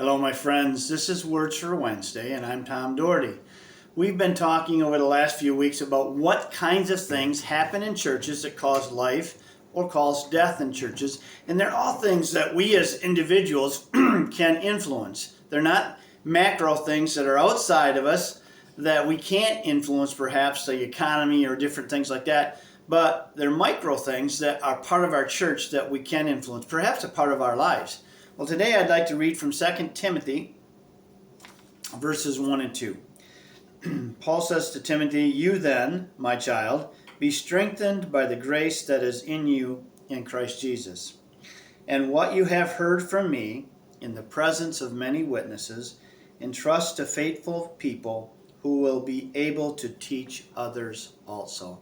Hello, my friends. This is Words for Wednesday, and I'm Tom Doherty. We've been talking over the last few weeks about what kinds of things happen in churches that cause life or cause death in churches, and they're all things that we as individuals can influence. They're not macro things that are outside of us that we can't influence, perhaps the economy or different things like that, but they're micro things that are part of our church that we can influence, perhaps a part of our lives. Well, today I'd like to read from 2 Timothy, verses 1 and 2. Paul says to Timothy, "You then, my child, be strengthened by the grace that is in you in Christ Jesus. And what you have heard from me in the presence of many witnesses, entrust to faithful people who will be able to teach others also."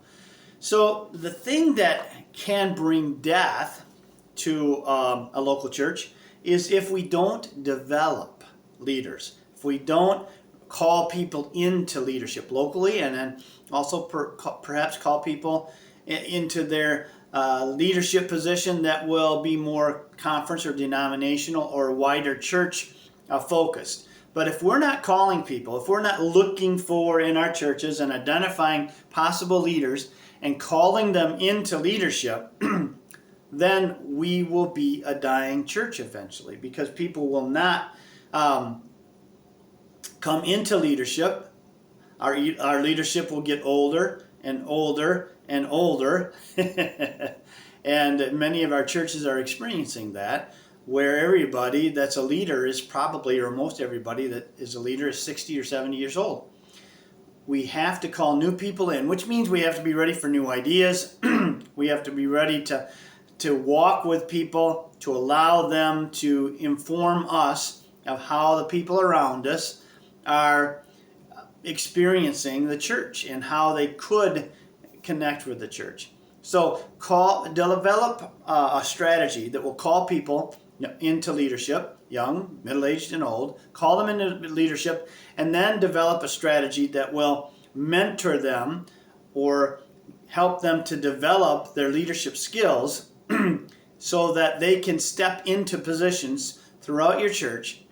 So the thing that can bring death to a local church is if we don't develop leaders, if we don't call people into leadership locally, and then also perhaps call people into their leadership position that will be more conference or denominational or wider church focused. But if we're not calling people, if we're not looking for in our churches and identifying possible leaders and calling them into leadership, then we will be a dying church eventually, because people will not come into leadership. Our leadership will get older and older and older. And many of our churches are experiencing that, where everybody that's a leader is probably, or most everybody that is a leader is 60 or 70 years old. We have to call new people in, which means we have to be ready for new ideas. We have to be ready to walk with people, to allow them to inform us of how the people around us are experiencing the church and how they could connect with the church. So develop a strategy that will call people into leadership, young, middle-aged, and old. Call them into leadership, and then develop a strategy that will mentor them or help them to develop their leadership skills so that they can step into positions throughout your church,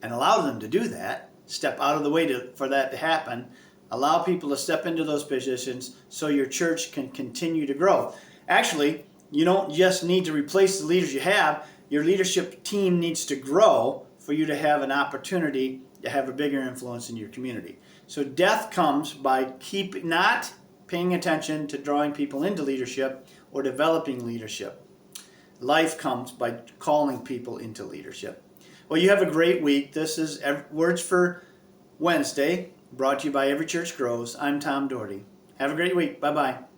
and allow them to do that. Step out of the way for that to happen. Allow people to step into those positions so your church can continue to grow. Actually, you don't just need to replace the leaders you have. Your leadership team needs to grow for you to have an opportunity to have a bigger influence in your community. So death comes by not paying attention to drawing people into leadership or developing leadership. Life comes by calling people into leadership. Well, you have a great week. This is Words for Wednesday, brought to you by Every Church Grows. I'm Tom Doherty. Have a great week. Bye-bye.